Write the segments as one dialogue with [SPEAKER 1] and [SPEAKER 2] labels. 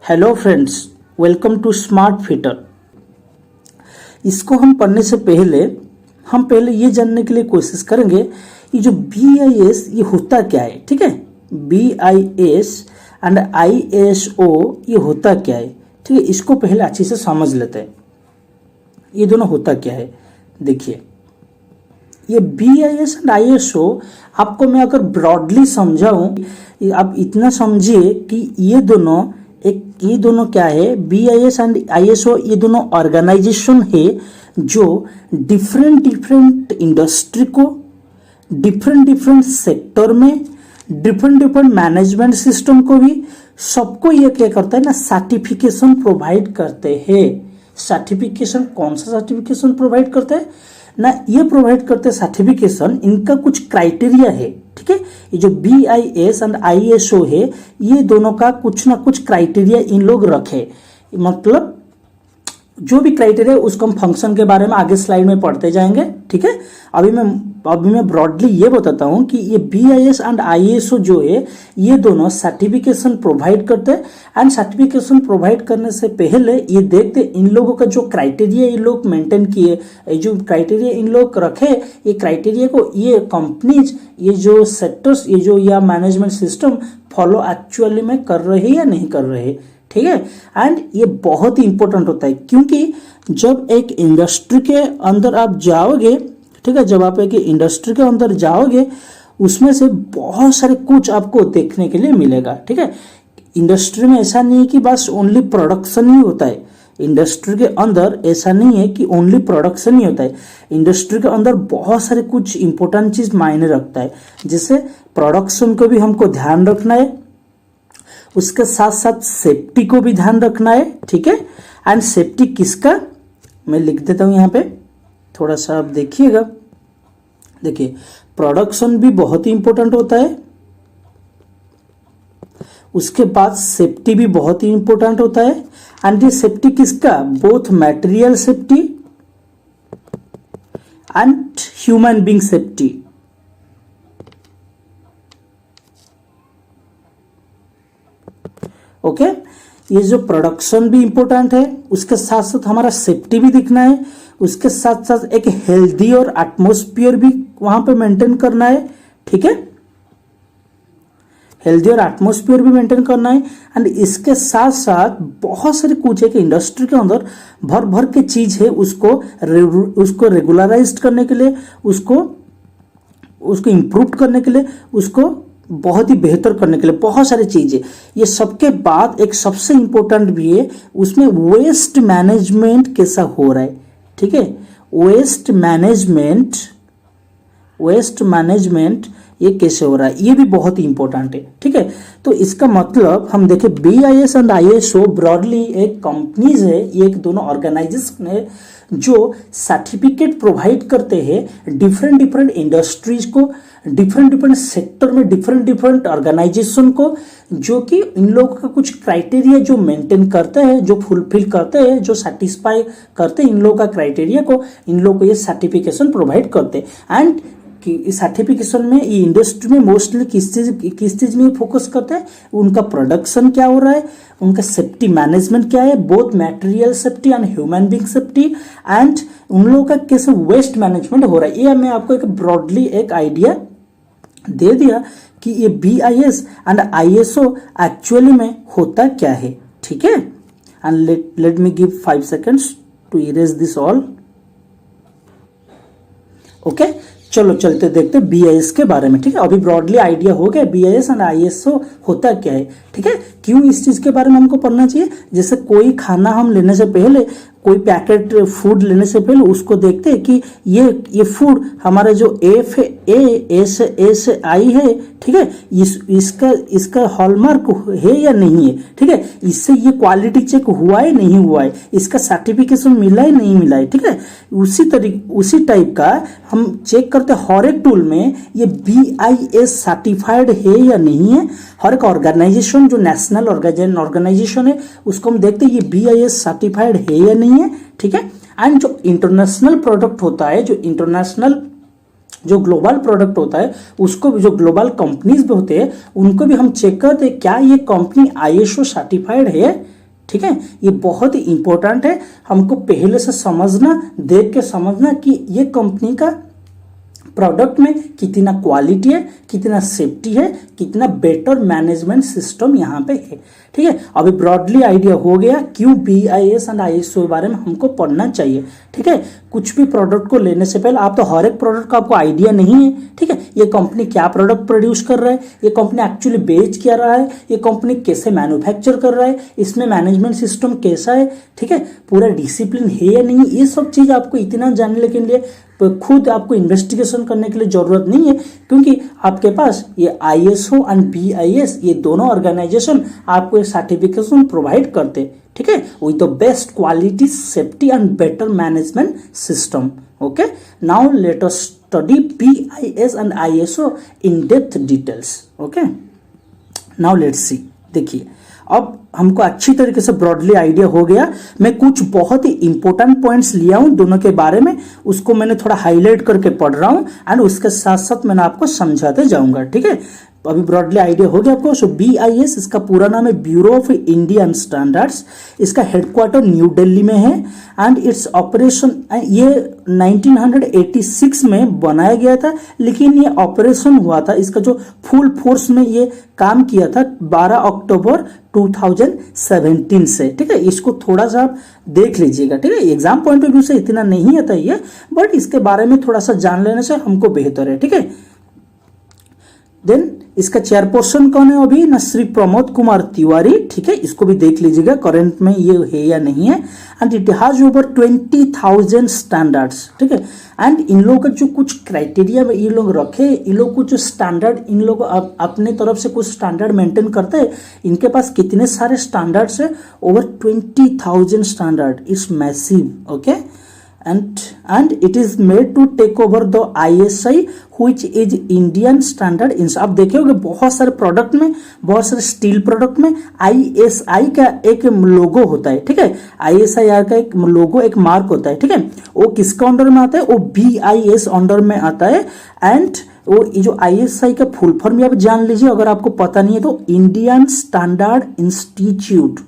[SPEAKER 1] Hello friends, welcome to Smart Fitter. इसको हम पढ़ने से पहले हम ये जानने के लिए कोशिश करेंगे ये जो BIS ये होता क्या है। ठीक है, BIS एंड ISO ये होता क्या है। ठीक है, इसको पहले अच्छे से समझ लेते हैं ये दोनों होता क्या है। देखिए, ये BIS एंड ISO आपको मैं अगर ब्रॉडली समझाऊं, आप इतना समझिए कि ये दोनों क्या है। BIS एंड ISO ये दोनों ऑर्गेनाइजेशन है जो डिफरेंट इंडस्ट्री को डिफरेंट सेक्टर में डिफरेंट मैनेजमेंट सिस्टम को भी सबको ये क्या करता है ना, सर्टिफिकेशन प्रोवाइड करते हैं। सर्टिफिकेशन कौन सा सर्टिफिकेशन प्रोवाइड करते हैं ना, ये प्रोवाइड करते सर्टिफिकेशन, इनका कुछ क्राइटेरिया है। ठीक है, ये जो BIS एंड ISO है ये दोनों का कुछ ना कुछ क्राइटेरिया इन लोग रखे। मतलब जो भी क्राइटेरिया उसको हम फंक्शन के बारे में आगे स्लाइड में पढ़ते जाएंगे। ठीक है, अभी मैं ब्रॉडली ये बताता हूँ कि ये BIS एंड ISO जो है ये दोनों सर्टिफिकेशन प्रोवाइड करते हैं। एंड सर्टिफिकेशन प्रोवाइड करने से पहले ये देखते इन लोगों का जो क्राइटेरिया ये लोग मेंटेन किए, जो क्राइटेरिया इन लोग रखे, ये क्राइटेरिया को ये कंपनीज, ये जो सेक्टर्स, ये जो या मैनेजमेंट सिस्टम फॉलो एक्चुअली में कर रहे हैं या नहीं कर रहे। ठीक है, एंड ये बहुत ही इंपॉर्टेंट होता है क्योंकि जब एक इंडस्ट्री के अंदर आप जाओगे, ठीक है, जब आप एक इंडस्ट्री के अंदर जाओगे उसमें से बहुत सारे कुछ आपको देखने के लिए मिलेगा। ठीक है, इंडस्ट्री में ऐसा नहीं है कि बस ओनली प्रोडक्शन ही होता है। इंडस्ट्री के अंदर ऐसा नहीं है कि ओनली प्रोडक्शन ही होता है। इंडस्ट्री के अंदर बहुत सारे कुछ इंपॉर्टेंट चीज मायने रखता है, जैसे प्रोडक्शन को भी हमको ध्यान रखना है, उसके साथ साथ सेफ्टी को भी ध्यान रखना है। ठीक है, एंड सेफ्टी किसका, मैं लिख देता हूं यहां पे, थोड़ा सा आप देखिएगा। देखिए, प्रोडक्शन भी बहुत ही इंपॉर्टेंट होता है, उसके बाद सेफ्टी भी बहुत ही इंपॉर्टेंट होता है। एंड ये सेफ्टी किसका, both material safety and human being safety. Okay, ये जो प्रोडक्शन भी इंपॉर्टेंट है, उसके साथ साथ हमारा सेफ्टी भी दिखना है, उसके साथ साथ एक हेल्दी और एटमॉस्फेयर भी वहां पे मेंटेन करना है। ठीक है, हेल्दी और एटमॉस्फेयर भी मेंटेन करना है। एंड इसके साथ साथ बहुत सारे कुछ है कि इंडस्ट्री के अंदर भर भर के चीज है, उसको रेगुलराइज करने के लिए, उसको इम्प्रूव करने के लिए, उसको बहुत ही बेहतर करने के लिए बहुत सारी चीजें। ये सबके बाद एक सबसे इंपॉर्टेंट भी है, उसमें वेस्ट मैनेजमेंट कैसा हो रहा है। ठीक है, वेस्ट मैनेजमेंट ये कैसे हो रहा है, ये भी बहुत ही इंपॉर्टेंट है। ठीक है, तो इसका मतलब हम देखें BIS एंड ISO ब्रॉडली एक कंपनीज है, ये एक दोनों ऑर्गेनाइजेशन है जो सर्टिफिकेट प्रोवाइड करते हैं डिफरेंट इंडस्ट्रीज को, डिफरेंट सेक्टर में डिफरेंट ऑर्गेनाइजेशन को, जो कि इन लोगों का कुछ क्राइटेरिया जो मेंटेन करते हैं, जो फुलफिल करते हैं, जो सेटिस्फाई करते हैं इन लोगों का क्राइटेरिया को, इन लोगों को ये सर्टिफिकेशन प्रोवाइड करते हैं। एंड कि सर्टिफिकेशन में ये इंडस्ट्री में मोस्टली किस चीज में फोकस करते हैं, उनका प्रोडक्शन क्या हो रहा है, उनका सेफ्टी मैनेजमेंट क्या है, both material safety and human being safety, and उन लोगों का कैसे वेस्ट मैनेजमेंट हो रहा है। ये मैं आपको एक ब्रॉडली एक आइडिया दे दिया कि ये BIS एंड ISO एक्चुअली में होता क्या है। ठीक है, and let me give 5 seconds to erase this all. Okay, चलो चलते देखते BIS के बारे में। ठीक है, अभी ब्रॉडली आइडिया हो गया BIS एंड ISO होता क्या है। ठीक है, क्यों इस चीज के बारे में हमको पढ़ना चाहिए, जैसे कोई खाना हम लेने से पहले, कोई पैकेट फूड लेने से पहले उसको देखते हैं कि ये फूड हमारा जो ASI है, ठीक है, इसका हॉलमार्क है या नहीं है। ठीक है, इससे ये क्वालिटी चेक हुआ है नहीं हुआ है, इसका सर्टिफिकेशन मिला है नहीं मिला है। ठीक है, उसी टाइप का हम चेक करते हैं हर एक टूल में ये BIS सर्टिफाइड है या नहीं है। हर एक ऑर्गेनाइजेशन जो नेशनल ऑर्गेनाइजेशन है उसको हम देखते हैं ये BIS सर्टिफाइड है या नहीं है। ठीक है, एंड जो इंटरनेशनल प्रोडक्ट होता है, जो इंटरनेशनल जो ग्लोबल प्रोडक्ट होता है उसको भी, जो ग्लोबल कंपनीज भी होते हैं उनको भी हम चेक करते हैं क्या ये कंपनी ISO सर्टिफाइड है। ठीक है, ये बहुत ही इंपॉर्टेंट है, हमको पहले से समझना, देख के समझना कि ये कंपनी का प्रोडक्ट में कितना क्वालिटी है, कितना सेफ्टी है, कितना बेटर मैनेजमेंट सिस्टम यहाँ पे है। ठीक है, अभी ब्रॉडली आइडिया हो गया क्यों BIS एंड ISO के बारे में हमको पढ़ना चाहिए। ठीक है, कुछ भी प्रोडक्ट को लेने से पहले आप तो हर एक प्रोडक्ट का आपको आइडिया नहीं है। ठीक है, ये कंपनी क्या प्रोडक्ट प्रोड्यूस कर रहा है, ये कंपनी एक्चुअली बेच क्या रहा है, ये कंपनी कैसे मैन्युफैक्चर कर रहा है, इसमें मैनेजमेंट सिस्टम कैसा है। ठीक है, पूरा डिसिप्लिन है या नहीं, ये सब चीज़ आपको इतना जानने के लिए खुद आपको इन्वेस्टिगेशन करने के लिए जरूरत नहीं है, क्योंकि आपके पास ये ISO एंड BIS ये दोनों ऑर्गेनाइजेशन आपको ये सर्टिफिकेशन प्रोवाइड करते। ठीक है, with the best quality, safety and better management system. Okay, now let us study BIS and ISO in depth details. Okay, now let's see. देखिए, अब हमको अच्छी तरीके से ब्रॉडली आइडिया हो गया। मैं कुछ बहुत ही इंपॉर्टेंट पॉइंट्स लिया हूं दोनों के बारे में, उसको मैंने थोड़ा हाईलाइट करके पढ़ रहा हूं एंड उसके साथ साथ मैंने आपको समझाते जाऊंगा। ठीक है, अभी ब्रॉडली आइडिया हो गया आपको। सो BIS इसका पूरा नाम है ब्यूरो ऑफ इंडियन स्टैंडर्ड्स। इसका हेडक्वार्टर न्यू दिल्ली में है एंड इट्स ऑपरेशन, ये 1986 में बनाया गया था, लेकिन ये ऑपरेशन हुआ था, इसका जो फुल फोर्स में ये काम किया था 12 अक्टूबर 2017 से। ठीक है, इसको थोड़ा सा आप देख लीजिएगा। ठीक है, एग्जाम पॉइंट ऑफ व्यू से इतना नहीं आता ये, बट इसके बारे में थोड़ा सा जान लेने से हमको बेहतर है। ठीक है, देन इसका चेयरपर्सन कौन है अभी ना, श्री प्रमोद कुमार तिवारी। ठीक है, इसको भी देख लीजिएगा करंट में ये है या नहीं है। And it has over 20,000 standards. ठीक है, एंड इन लोगों का जो कुछ क्राइटेरिया ये लोग रखे, इन लोग कुछ स्टैंडर्ड, इन लोग अपने तरफ से कुछ स्टैंडर्ड मेंटेन करते हैं। इनके पास कितने सारे स्टैंडर्ड्स है, over 20,000 standard. It's massive. Okay, and it is made to take over the ISI which is Indian standard in। आप देखोगे बहुत सारे प्रोडक्ट में, बहुत सारे स्टील प्रोडक्ट में ISI का एक लोगो होता है। ठीक है, ISI का एक लोगो, एक मार्क होता है। ठीक है, वो किसका अंडर में आता है, वो BIS अंडर में आता है। एंड वो जो ISI का फुल फॉर्म आप जान लीजिए, अगर आपको पता नहीं है तो Indian standard institute,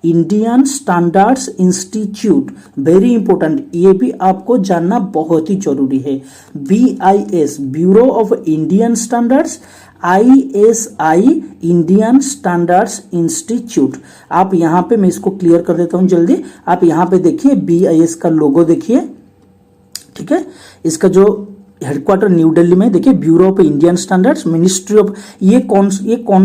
[SPEAKER 1] Indian standards institute, very important, ये भी आपको जानना बहुत ही जरूरी है। BIS bureau of Indian standards, ISI Indian standards institute. आप यहां पे, मैं इसको क्लियर कर देता हूं जल्दी, आप यहां पे देखिए BIS का लोगो देखिए। ठीक है, इसका जो हेडक्वार्टर न्यू दिल्ली में, देखिए bureau of Indian standards, ministry of, ये कौन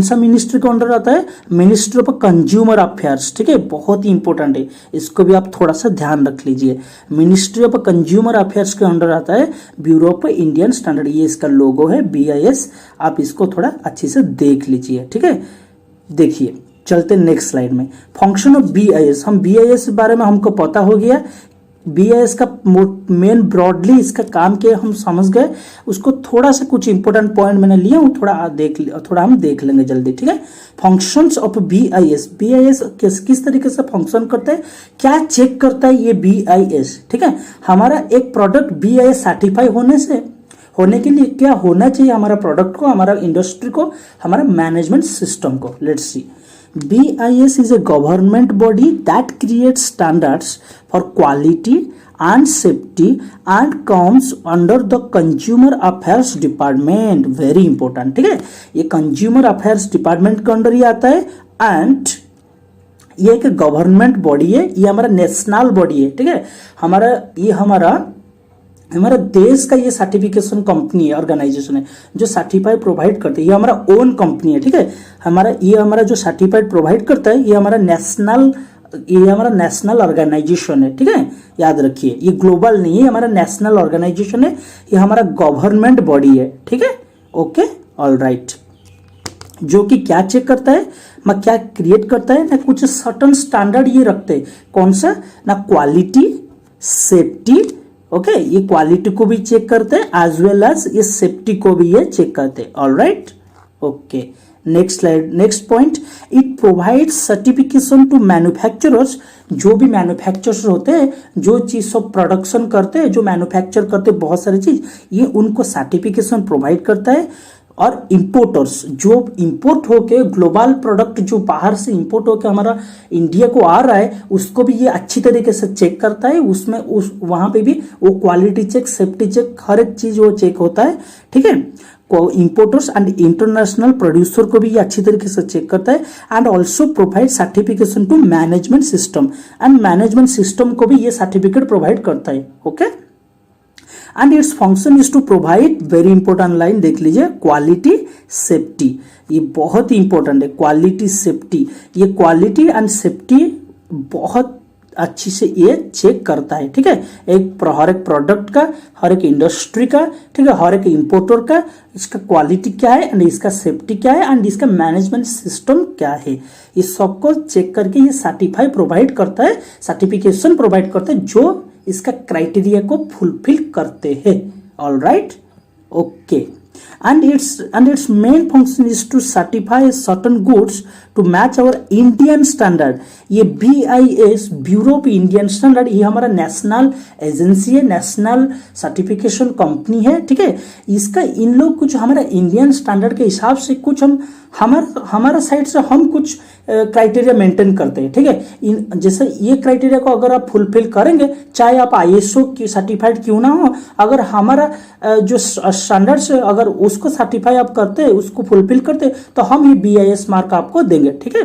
[SPEAKER 1] सा मिनिस्ट्री के अंडर आता है, मिनिस्ट्री ऑफ कंज्यूमर अफेयर्स। ठीक है, बहुत ही इंपॉर्टेंट है, इसको भी आप थोड़ा सा ध्यान रख लीजिए। मिनिस्ट्री ऑफ कंज्यूमर अफेयर्स के अंडर आता है ब्यूरो ऑफ इंडियन स्टैंडर्ड, ये इसका लोगो है BIS। आप इसको थोड़ा अच्छे से देख लीजिए। ठीक है, देखिए, चलते नेक्स्ट स्लाइड में। फंक्शन ऑफ BIS, हम BIS के बारे में हमको पता हो गया। BIS का मेन ब्रॉडली इसका काम क्या हम समझ गए, उसको थोड़ा सा कुछ इंपॉर्टेंट पॉइंट मैंने लिया हूँ, थोड़ा हम देख लेंगे जल्दी। ठीक है, फंक्शंस ऑफ BIS किस तरीके से फंक्शन करता है, क्या चेक करता है ये BIS। ठीक है, हमारा एक प्रोडक्ट BIS सर्टिफाई होने के लिए क्या होना चाहिए, हमारा प्रोडक्ट को, हमारा इंडस्ट्री को, हमारा मैनेजमेंट सिस्टम को। Let's see. BIS is a government body that creates standards for quality and safety and comes under the Consumer Affairs Department। Very important। ठीक है, ये Consumer Affairs Department के अंडर ही आता है। एंड ये एक गवर्नमेंट बॉडी है, ये हमारा नेशनल बॉडी है। ठीक है, हमारा देश का ये सर्टिफिकेशन कंपनी है, ऑर्गेनाइजेशन है जो सर्टिफाइड प्रोवाइड करते हैं। ये हमारा ओन कंपनी है। ठीक है, हमारा जो सर्टिफाइड प्रोवाइड करता है ये हमारा नेशनल ऑर्गेनाइजेशन है। ठीक है, याद रखिए, ये ग्लोबल नहीं है, हमारा नेशनल ऑर्गेनाइजेशन है, ये हमारा गवर्नमेंट बॉडी है। ठीक है, ओके, ऑल राइट। जो कि क्या चेक करता है, क्या क्रिएट करता है ना, कुछ सर्टन स्टैंडर्ड ये रखते हैं। कौन सा ना, क्वालिटी, सेफ्टी। ओके, ये क्वालिटी को भी चेक करते हैं एज वेल एज ये सेफ्टी को भी ये चेक करते हैं। All right, okay, next slide, next point, it provide certification to manufacturers. जो भी मैन्युफैक्चरर्स होते हैं, जो चीज सब प्रोडक्शन करते हैं, जो मैन्युफैक्चर करते हैं बहुत सारी चीज, ये उनको सर्टिफिकेशन प्रोवाइड करता है। और इंपोर्टर्स, जो इंपोर्ट होके ग्लोबल प्रोडक्ट जो बाहर से इंपोर्ट होके हमारा इंडिया को आ रहा है, उसको भी ये अच्छी तरीके से चेक करता है। उसमें उस वहां पे भी वो क्वालिटी चेक, सेफ्टी चेक, हर एक चीज वो चेक होता है, ठीक है। इंपोर्टर्स एंड इंटरनेशनल प्रोड्यूसर को भी ये अच्छी तरीके से चेक करता है। And also provide certification to management system, and management system को भी ये सर्टिफिकेट प्रोवाइड करता है, okay. And its function is to provide, very important line देख लीजिए, क्वालिटी सेफ्टी। ये बहुत ही इंपॉर्टेंट है, क्वालिटी सेफ्टी। ये क्वालिटी एंड सेफ्टी बहुत अच्छी से ये चेक करता है, ठीक है। हर एक प्रोडक्ट का, हर एक इंडस्ट्री का, ठीक है, हर एक इंपोर्टर का, इसका क्वालिटी क्या है एंड इसका सेफ्टी क्या है एंड इसका मैनेजमेंट सिस्टम क्या है, इस सबको चेक करके ये सर्टिफाई प्रोवाइड करता है, सर्टिफिकेशन प्रोवाइड करता है, जो इसका क्राइटेरिया को फुलफिल करते हैं। All right, okay. and its main function is to certify certain goods to match our Indian standard। ये BIS, bureau of Indian standard, ये हमारा नेशनल एजेंसी है, नेशनल सर्टिफिकेशन कंपनी है, ठीक है। इसका इन लोग कुछ हमारा इंडियन स्टैंडर्ड के हिसाब से कुछ हमारा साइड से हम कुछ क्राइटेरिया मेंटेन करते हैं, ठीक है। जैसे ये क्राइटेरिया को अगर आप फुलफिल करेंगे, चाहे आप ISO की सर्टिफाइड क्यों ना हो, अगर हमारा जो स्टैंडर्ड से अगर उसको सर्टिफाई आप करते हैं, उसको फुलफिल करते हैं, तो हम ये BIS मार्क आपको देंगे, ठीक है।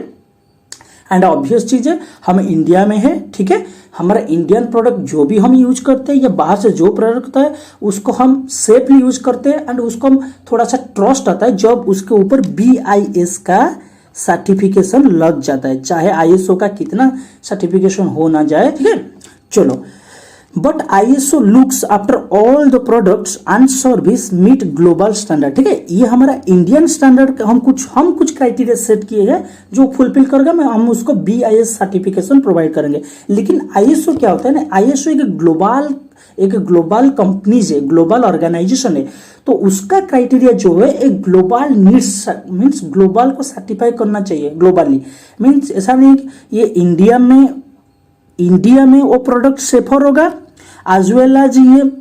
[SPEAKER 1] एंड ऑब्वियस चीज है, हम इंडिया में है, ठीक है। हमारा इंडियन प्रोडक्ट जो भी हम यूज करते हैं या बाहर से जो प्रोडक्ट होता है उसको हम सेफली यूज करते हैं एंड उसको हम थोड़ा सा ट्रस्ट आता है जब उसके ऊपर BIS का सर्टिफिकेशन लग जाता है, चाहे ISO का कितना सर्टिफिकेशन हो ना जाए, ठीक है। चलो, but ISO looks after all the products and service meet global standard, ठीक है। ये हमारा इंडियन स्टैंडर्ड हम कुछ क्राइटेरिया सेट किए हैं, जो फुलफिल करेगा हम उसको BIS सर्टिफिकेशन प्रोवाइड करेंगे। लेकिन ISO क्या होता है ना, ISO एक ग्लोबल कंपनीज है, ग्लोबल ऑर्गेनाइजेशन है, तो उसका क्राइटेरिया जो है एक ग्लोबल नीड्स, मीन्स ग्लोबल को सर्टिफाई करना चाहिए ग्लोबली। मीन्स ऐसा नहीं कि ये इंडिया में वो प्रोडक्ट सेफर होगा, एज वेल एज ये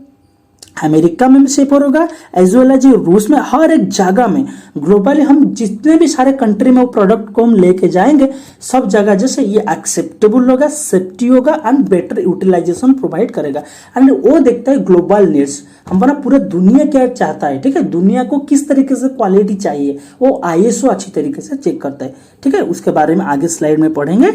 [SPEAKER 1] अमेरिका में सेफर होगा, एज वेल एज ये रूस में, हर एक जगह में ग्लोबली हम जितने भी सारे कंट्री में वो प्रोडक्ट को हम लेके जाएंगे, सब जगह जैसे ये एक्सेप्टेबल होगा, सेफ्टी होगा एंड बेटर यूटिलाइजेशन प्रोवाइड करेगा। एंड वो देखता है ग्लोबल नीड्स, हमारा पूरा दुनिया क्या चाहता है, ठीक है, दुनिया को किस तरीके से क्वालिटी चाहिए, वो ISO अच्छी तरीके से चेक करता है, ठीक है। उसके बारे में आगे स्लाइड में पढ़ेंगे।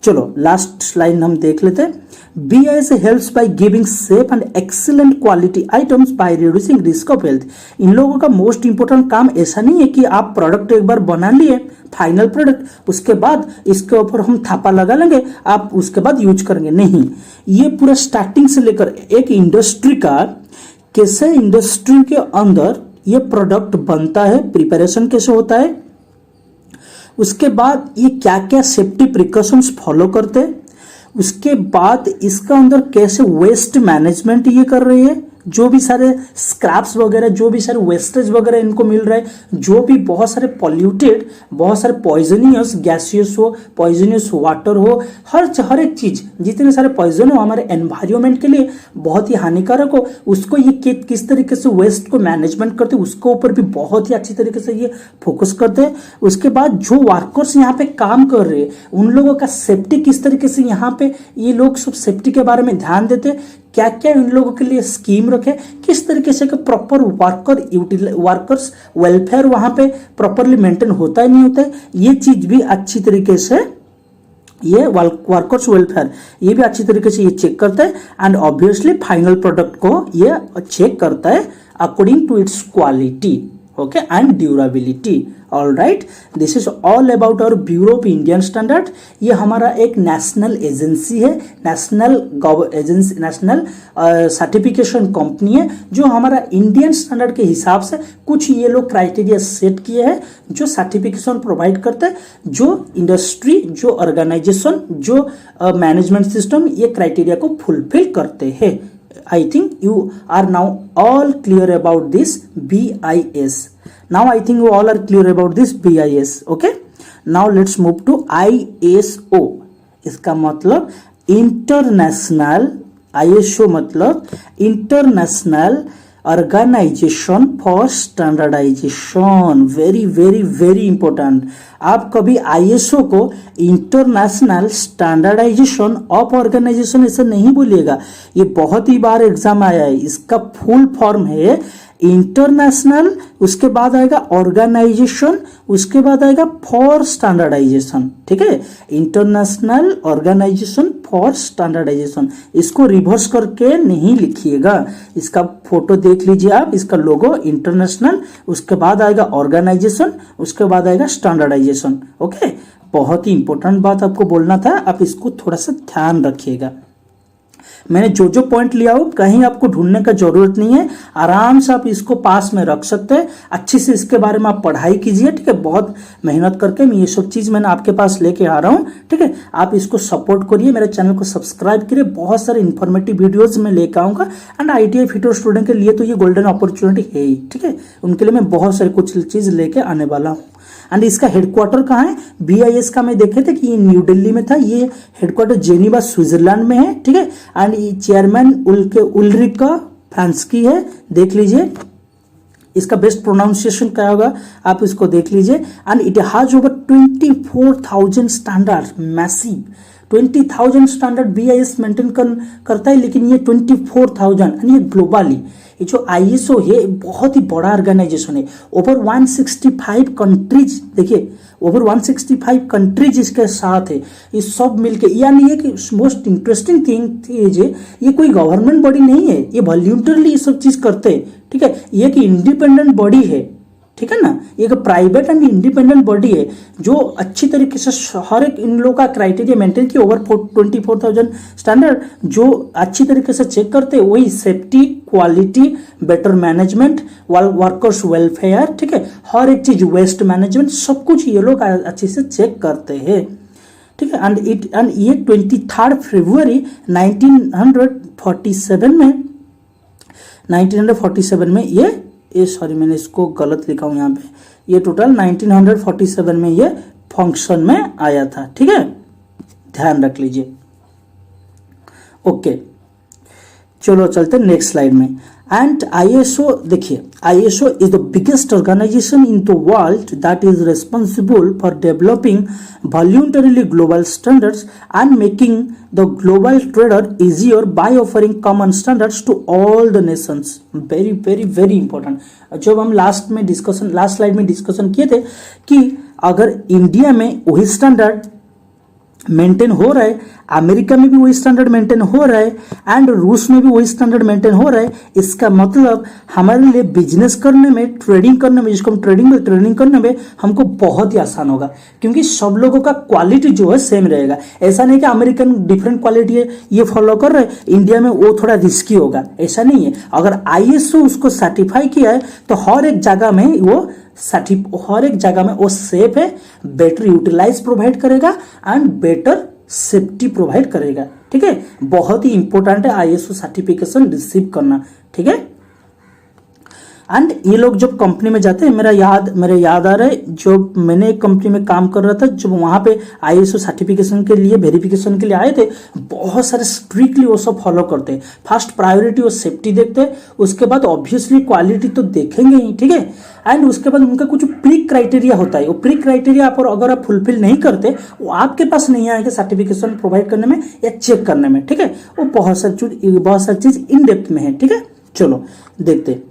[SPEAKER 1] चलो, लास्ट स्लाइड हम देख लेते हैं। BIS helps by giving safe and excellent quality items by reducing risk of health. इन लोगों का मोस्ट इंपोर्टेंट काम ऐसा नहीं है कि आप प्रोडक्ट एक बार बना लिए, फाइनल प्रोडक्ट, उसके बाद इसके ऊपर हम थापा लगा लेंगे, आप उसके बाद यूज करेंगे, नहीं। ये पूरा स्टार्टिंग से लेकर एक इंडस्ट्री का, कैसे इंडस्ट्री के अंदर ये प्रोडक्ट बनता है, प्रिपरेशन कैसे होता है, उसके बाद ये क्या क्या सेफ्टी प्रिकॉशंस फॉलो करते हैं, उसके बाद इसका अंदर कैसे वेस्ट मैनेजमेंट ये कर रही है, जो भी सारे स्क्रैप्स वगैरह, जो भी सारे वेस्टेज वगैरह इनको मिल रहा है, जो भी बहुत सारे पॉल्यूटेड, बहुत सारे पॉइजनियस गैसियस हो, पॉइजनियस वाटर हो, हर एक चीज, जितने सारे पॉइजन हो हमारे एनवायरमेंट के लिए बहुत ही हानिकारक हो, उसको ये किस तरीके से वेस्ट को मैनेजमेंट करते हैं, उसके ऊपर भी बहुत ही अच्छी तरीके से ये फोकस करते हैं। उसके बाद जो वर्कर्स यहाँ पे काम कर रहे हैं, उन लोगों का सेफ्टी किस तरीके से, यहाँ पे ये लोग सब सेफ्टी के बारे में ध्यान देते हैं, क्या क्या इन लोगों के लिए स्कीम रखे, किस तरीके से प्रॉपर वर्कर्स वेलफेयर वहां पे प्रॉपरली मेंटेन होता है नहीं होता है, ये चीज भी अच्छी तरीके से, ये वर्कर्स वेलफेयर ये भी अच्छी तरीके से ये चेक करता है। एंड ऑब्वियसली फाइनल प्रोडक्ट को ये चेक करता है according to its quality, okay, and durability. All right, this is all about our bureau of Indian standard. ये हमारा एक नेशनल एजेंसी है, नेशनल सर्टिफिकेशन कंपनी है, जो हमारा इंडियन स्टैंडर्ड के हिसाब से कुछ ये लोग क्राइटेरिया सेट किए हैं, जो सर्टिफिकेशन प्रोवाइड करते हैं, जो इंडस्ट्री, जो ऑर्गेनाइजेशन, जो मैनेजमेंट सिस्टम ये क्राइटेरिया को फुलफिल करते हैं। I think you are now all clear about this BIS. Now I think you all are clear about this BIS. Okay, now let's move to ISO. इसका मतलब international, ISO मतलब international organisation for standardisation. Very very very important. आप कभी ISO को international standardisation of organisation ऐसे नहीं बोलिएगा, ये बहुत ही बार एग्जाम आया है। इसका फुल फॉर्म है इंटरनेशनल, उसके बाद आएगा ऑर्गेनाइजेशन, उसके बाद आएगा फॉर स्टैंडर्डाइजेशन। ठीक है, इंटरनेशनल ऑर्गेनाइजेशन फॉर स्टैंडर्डाइजेशन। इसको रिवर्स करके नहीं लिखिएगा, इसका फोटो देख लीजिए आप, इसका लोगो इंटरनेशनल, उसके बाद आएगा ऑर्गेनाइजेशन, उसके बाद आएगा स्टैंडर्डाइजेशन। ओके, बहुत ही इंपॉर्टेंट बात आपको बोलना था, आप इसको थोड़ा सा ध्यान रखिएगा। मैंने जो जो पॉइंट लिया हो कहीं आपको ढूंढने का जरूरत नहीं है, आराम से आप इसको पास में रख सकते हैं। अच्छे से इसके बारे में आप पढ़ाई कीजिए। ठीक है, बहुत मेहनत करके मैं ये सब चीज मैंने आपके पास लेके आ रहा हूँ। ठीक है, आप इसको सपोर्ट करिए, मेरे चैनल को सब्सक्राइब करिए, बहुत सारे इन्फॉर्मेटिव वीडियोज में लेकर आऊंगा। एंड ITI फिटर स्टूडेंट के लिए तो ये गोल्डन अपॉर्चुनिटी है ही। ठीक है, उनके लिए मैं बहुत सारी कुछ चीज लेके आने वाला हूँ। एंड इसका हेडक्वार्टर कहाँ है? BIS का मैं देखे थे कि ये न्यू दिल्ली में था, ये हेडक्वार्टर जेनीवा स्विट्जरलैंड में है। ठीक है, एंड ये चेयरमैन उल्रिका फ्रांस्की है, देख लीजिए। इसका बेस्ट प्रोनाउंसिएशन क्या होगा आप इसको देख लीजिए। And it has over 24,000 standard, massive 20,000 standard BIS maintain करता है, लेकिन ये 24,000 एंड ये ग्लोबली। ये जो ISO है बहुत ही बड़ा ऑर्गेनाइजेशन है, ओवर 165 कंट्रीज, देखिए ओवर 165 कंट्रीज इसके साथ है। ये सब मिलके, यानी ये कि मोस्ट इंटरेस्टिंग थिंग थी ये कोई गवर्नमेंट बॉडी नहीं है, ये वॉल्यूंटरली ये सब चीज करते हैं। ठीक है, ये एक इंडिपेंडेंट बॉडी है। ठीक है ना, एक प्राइवेट एंड इंडिपेंडेंट बॉडी है जो अच्छी तरीके से हर एक इन लोगों का क्राइटेरिया मेंटेन किया, ओवर 24,000 स्टैंडर्ड जो अच्छी तरीके से चेक करते हैं, वही safety, quality, better management, workers welfare. ठीक है, हर एक चीज, वेस्ट मैनेजमेंट, सब कुछ ये लोग अच्छे से चेक करते हैं। ठीक है, एंड ये 23 फरवरी 1947 में ये सॉरी मैंने इसको गलत लिखा हूं यहाँ पे, ये टोटल 1947 में ये फंक्शन में आया था। ठीक है, ध्यान रख लीजिए। ओके, चलो चलते नेक्स्ट स्लाइड में। एंड ISO देखिए, ISO is the biggest organisation in the world that is responsible for developing voluntarily global standards and making the global trader easier by offering common standards to all the nations. Very very very important। जब हम last slide में discussion किए थे कि अगर India में वही standard maintain हो रहा है, अमेरिका में भी वही स्टैंडर्ड मेंटेन हो रहा है, एंड रूस में भी वही स्टैंडर्ड मेंटेन हो रहा है, इसका मतलब हमारे लिए बिजनेस करने में, ट्रेडिंग करने में, जिसको हम ट्रेडिंग करने में हमको बहुत ही आसान होगा, क्योंकि सब लोगों का क्वालिटी जो है सेम रहेगा। ऐसा नहीं कि अमेरिकन डिफरेंट क्वालिटी है ये फॉलो कर रहे हैं, इंडिया में वो थोड़ा रिस्की होगा, ऐसा नहीं है। अगर ISO उसको सर्टिफाई किया है तो हर एक जगह में वो सेफ है, बेटर यूटिलाइज प्रोवाइड करेगा एंड बेटर सेफ्टी प्रोवाइड करेगा। ठीक है, बहुत ही इंपॉर्टेंट है ISO सर्टिफिकेशन रिसीव करना। ठीक है, एंड ये लोग जब कंपनी में जाते हैं, मेरे याद आ रहा है जब मैंने एक कंपनी में काम कर रहा था, जब वहां पे ISO सर्टिफिकेशन के लिए वेरिफिकेशन के लिए आए थे, बहुत सारे स्ट्रिक्टली वो सब फॉलो करते हैं। फर्स्ट प्रायोरिटी वो सेफ्टी देखते हैं, उसके बाद ऑब्वियसली क्वालिटी तो देखेंगे ही। ठीक है, एंड उसके बाद उनका कुछ प्री क्राइटेरिया होता है, वो प्री क्राइटेरिया पर अगर आप फुलफिल नहीं करते, वो आपके पास नहीं आएगा सर्टिफिकेशन प्रोवाइड करने में या चेक करने में। ठीक है, वो बहुत सारी चीज इन डेप्थ में है। ठीक है, चलो देखते हैं।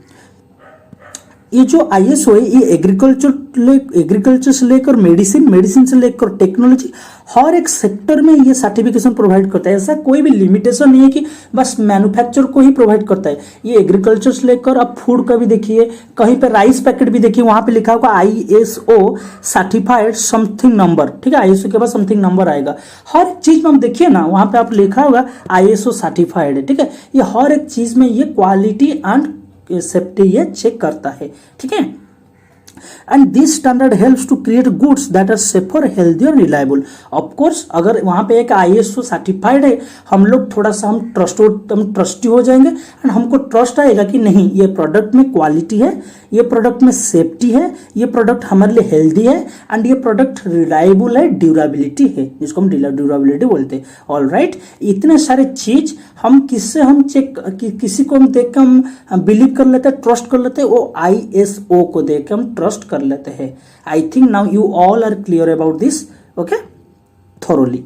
[SPEAKER 1] ये जो ISO है ये एग्रीकल्चर से लेकर मेडिसिन से लेकर टेक्नोलॉजी, हर एक सेक्टर में ये सर्टिफिकेशन प्रोवाइड करता है। ऐसा कोई भी लिमिटेशन नहीं है कि बस मैन्युफैक्चर को ही प्रोवाइड करता है। ये एग्रीकल्चर से लेकर आप फूड का भी देखिए, कहीं पे राइस पैकेट भी देखिए, वहां पे लिखा होगा ISO सर्टिफाइड समथिंग नंबर। ठीक है, ISO के बाद समथिंग नंबर आएगा। हर एक चीज में हम देखिए ना, वहां पे आप लिखा होगा ISO सर्टिफाइड है। ठीक है, ये हर एक चीज में ये क्वालिटी एंड सेफ्टी ये चेक करता है। ठीक है, and this standard helps to create goods that are safer, healthy और रिलायबल। ऑफ कोर्स अगर वहां पे एक ISO सर्टिफाइड है, हम लोग थोड़ा सा हम ट्रस्टी हो जाएंगे एंड हमको ट्रस्ट आएगा कि नहीं, ये प्रोडक्ट में क्वालिटी है, ये प्रोडक्ट में सेफ्टी है, ये प्रोडक्ट हमारे लिए हेल्दी है एंड ये प्रोडक्ट रिलायबल है, ड्यूरेबिलिटी है, जिसको हम ड्यूरेबिलिटी बोलते हैं। ऑल राइट, इतने सारे चीज हम किससे हम चेक किसी को हम देख के हम बिलीव कर लेते हैं, ट्रस्ट कर लेते हैं, वो ISO को देख के हम ट्रस्ट कर लेते हैं। I think now you all are clear about this, okay, thoroughly.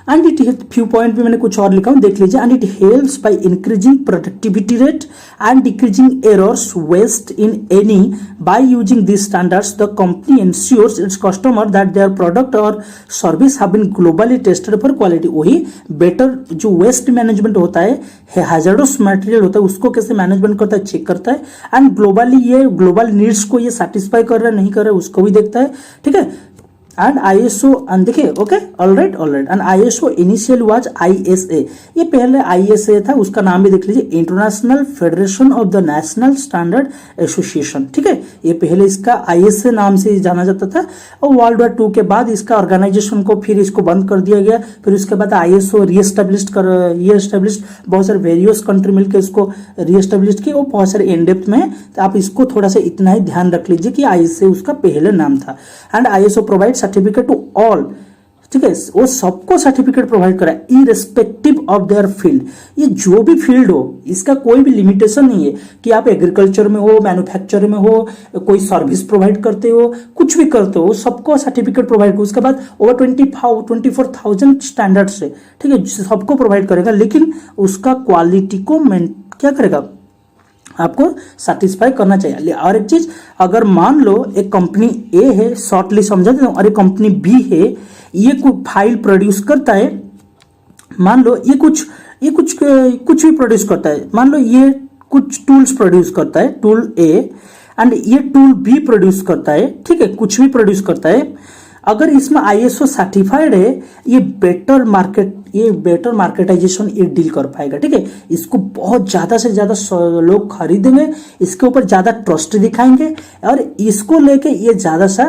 [SPEAKER 1] And it few point भी मैंने कुछ और लिखा हूं, देख लीजिए। And it helps by increasing productivity rate and decreasing errors, waste in any. By using this standards the company ensures its customer that their product और service have been globally tested for quality. वही better जो waste management होता है, hazards material होता है, उसको कैसे management करता है, चेक करता है एंड ग्लोबली ये ग्लोबल नीड्स को ये सेटिस्फाई कर रहा है नहीं कर रहा है उसको भी देखता है, ठीक है। एंड ISO देखिए, okay, all right. And ISO initial was ISA, ये पहले ISA था, उसका नाम भी देख लीजिए, international federation of the national standard association, ठीक है। ये पहले इसका ISA नाम से जाना जाता था और वर्ल्ड वॉर 2 के बाद इसका ऑर्गेनाइजेशन को फिर इसको बंद कर दिया गया। फिर उसके बाद ISO रीएस्टेब्लिश बहुत सारे वेरियस कंट्री मिलकर इसको रीएस्टेब्लिश किए, वो बहुत सारे इन डेप्थ में है, तो आप इसको थोड़ा सा इतना ही ध्यान रख लीजिए कि ISA उसका पहले नाम था। And ISO provide certificate to all, ठीक है, वो सबको सर्टिफिकेट प्रोवाइड करा इरेस्पेक्टिव ऑफ देयर फील्ड। ये जो भी फील्ड हो, इसका कोई भी लिमिटेशन नहीं है कि आप एग्रीकल्चर में हो, मैन्युफैक्चर में हो, कोई सर्विस प्रोवाइड करते हो, कुछ भी करते हो, सबको सर्टिफिकेट प्रोवाइड करो। उसके बाद ओवर 24,000 स्टैंडर्ड्स है, ठीक है, सबको प्रोवाइड करेगा, लेकिन उसका क्वालिटी को क्या करेगा, आपको सेटिस्फाई करना चाहिए। और एक चीज, अगर मान लो एक कंपनी A है, शॉर्टली समझा देता हूं, और एक कंपनी B है, ये कुछ फाइल प्रोड्यूस करता है, मान लो ये कुछ भी प्रोड्यूस करता है, मान लो ये कुछ टूल्स प्रोड्यूस करता है, टूल A, एंड ये टूल B प्रोड्यूस करता है, ठीक है, कुछ भी प्रोड्यूस करता है। अगर इसमें ISO सर्टिफाइड है, ये बेटर मार्केटाइजेशन ये डील कर पाएगा, ठीक है। इसको बहुत ज्यादा से ज्यादा लोग खरीदेंगे, इसके ऊपर ज्यादा ट्रस्ट दिखाएंगे और इसको लेके ये ज्यादा सा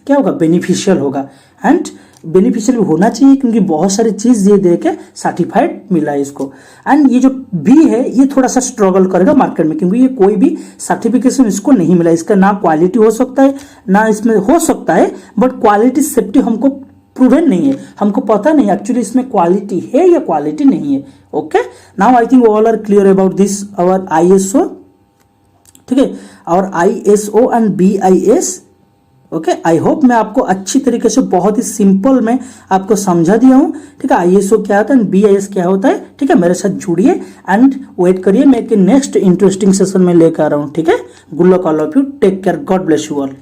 [SPEAKER 1] क्या होगा, बेनिफिशियल होगा। एंड बेनिफिशियल होना चाहिए क्योंकि बहुत सारी चीज ये दे के सर्टिफाइड मिला है इसको। एंड ये जो B है, ये थोड़ा सा स्ट्रगल करेगा मार्केट में क्योंकि ये कोई भी सर्टिफिकेशन इसको नहीं मिला। इसका ना क्वालिटी हो सकता है, ना इसमें हो सकता है, बट क्वालिटी सेफ्टी हमको प्रूवन नहीं है, हमको पता नहीं एक्चुअली इसमें क्वालिटी है या क्वालिटी नहीं है। Okay, now I think all are clear about this our ISO, ठीक है, और ISO and BIS। Okay, I hope मैं आपको अच्छी तरीके से बहुत ही सिंपल में आपको समझा दिया हूं, ठीक है। ISO क्या होता है, BIS क्या होता है, ठीक है। मेरे साथ जुड़िए एंड वेट करिए, मैं नेक्स्ट इंटरेस्टिंग सेशन में लेकर आ रहा हूं, ठीक है। Good luck all of you, take care, God bless you all.